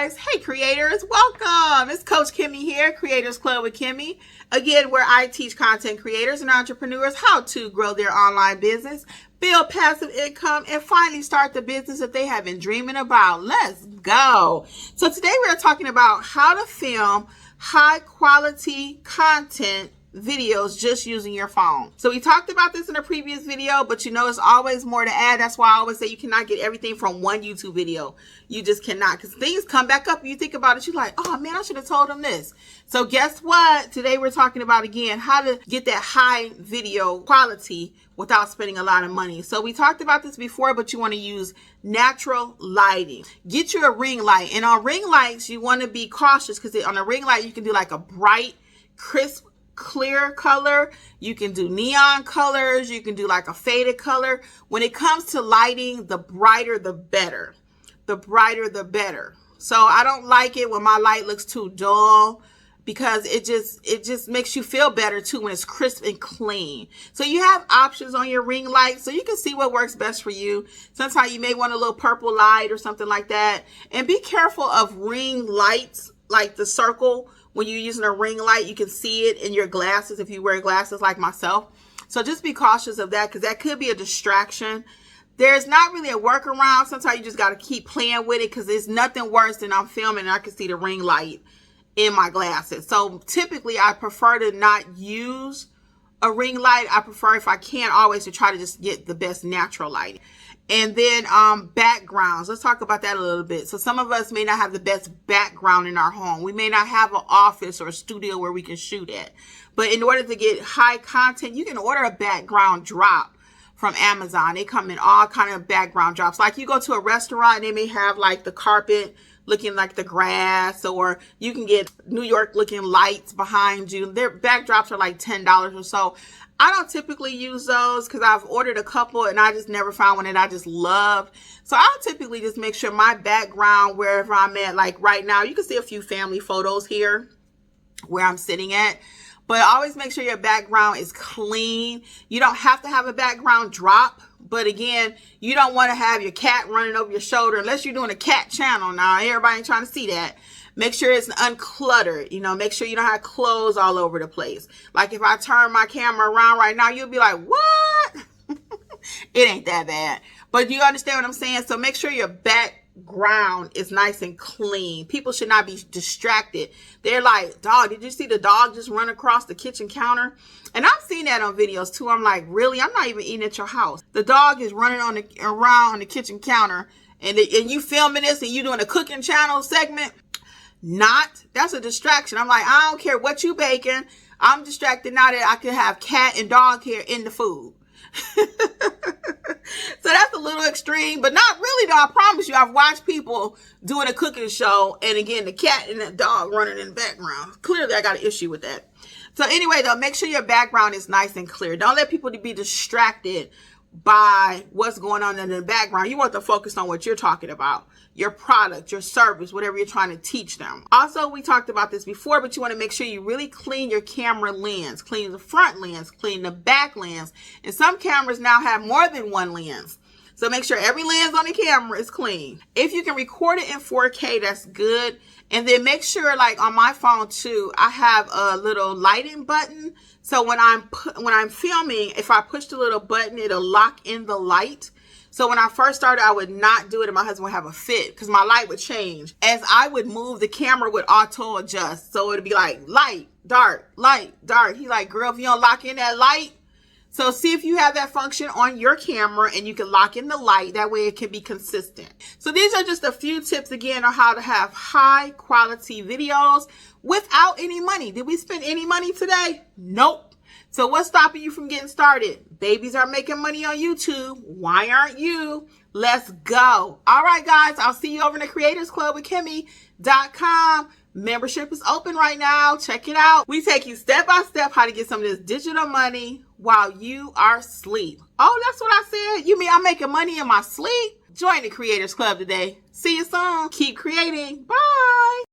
guys. Hey creators, welcome. It's Coach Kimmi here, Kreators Klub with Kimmi. Again, where I teach content creators and entrepreneurs how to grow their online business, build passive income, and finally start the business that they have been dreaming about. Let's go. So today we're talking about how to film high quality content videos just using your phone. So we talked about this in a previous video, but you know it's always more to add. That's why I always say you cannot get everything from one YouTube video. You just cannot, because things come back up and you think about it, you're like, oh man, I should have told them this. So guess what? Today we're talking about, again, how to get that high video quality without spending a lot of money. So we talked about this before, but you want to use natural lighting. Get you a ring light. And on ring lights, you want to be cautious because on a ring light, you can do like a bright, crisp, clear color. You can do neon colors. You can do like a faded color. When it comes to lighting, the brighter the better. The brighter the better. So I don't like it when my light looks too dull, because it just makes you feel better too when it's crisp and clean. So you have options on your ring light so you can see what works best for you. Sometimes you may want a little purple light or something like that. And be careful of ring lights, like the circle. When you're using a ring light, you can see it in your glasses if you wear glasses like myself. So just be cautious of that, because that could be a distraction. There's not really a workaround. Sometimes you just got to keep playing with it, because there's nothing worse than I'm filming and I can see the ring light in my glasses. So typically I prefer to not use a ring light. I prefer, if I can, always to try to just get the best natural lighting. And then backgrounds. Let's talk about that a little bit. So some of us may not have the best background in our home. We may not have an office or a studio where we can shoot at. But in order to get high content, you can order a background drop from Amazon. They come in all kind of background drops. Like you go to a restaurant, they may have like the carpet looking like the grass, or you can get New York looking lights behind you. Their backdrops are like $10 or so. I don't typically use those because I've ordered a couple and I just never found one that I just loved. So I'll typically just make sure my background, wherever I'm at, like right now, you can see a few family photos here where I'm sitting at. But always make sure your background is clean. You don't have to have a background drop. But again, you don't want to have your cat running over your shoulder unless you're doing a cat channel. Now, everybody ain't trying to see that. Make sure it's uncluttered. You know, make sure you don't have clothes all over the place. Like if I turn my camera around right now, you'll be like, what? It ain't that bad. But you understand what I'm saying? So make sure your background is nice and clean. People should not be distracted. They're like, dog, did you see the dog just run across the kitchen counter? And I've seen that on videos too. I'm like, really? I'm not even eating at your house. The dog is running around on the kitchen counter, and you filming this and you doing a cooking channel segment? That's a distraction. I'm like, I don't care what you baking. I'm distracted now that I can have cat and dog hair in the food. So that's a little extreme, but not really though. I promise you, I've watched people doing a cooking show, and again, the cat and the dog running in the background. Clearly I got an issue with that. So anyway though, make sure your background is nice and clear. Don't let people be distracted by what's going on in the background. You want to focus on what you're talking about, your product, your service, whatever you're trying to teach them. Also, we talked about this before, but you want to make sure you really clean your camera lens, clean the front lens, clean the back lens. And some cameras now have more than one lens. So make sure every lens on the camera is clean. If you can record it in 4K, that's good. And then make sure, like on my phone too, I have a little lighting button. So when I'm filming, if I push the little button, it'll lock in the light. So when I first started, I would not do it and my husband would have a fit because my light would change. As I would move, the camera would auto adjust. So it'd be like light, dark, light, dark. He's like, girl, if you don't lock in that light. So see if you have that function on your camera and you can lock in the light. That way it can be consistent. So these are just a few tips again on how to have high quality videos without any money. Did we spend any money today? Nope. So what's stopping you from getting started? Babies are making money on YouTube. Why aren't you? Let's go. All right, guys. I'll see you over in the Kreators Klub with Kimmi.com. Membership is open right now. Check it out. We take you step by step how to get some of this digital money while you are asleep. Oh, that's what I said. You mean I'm making money in my sleep? Join the Kreators Klub today. See you soon. Keep creating. Bye.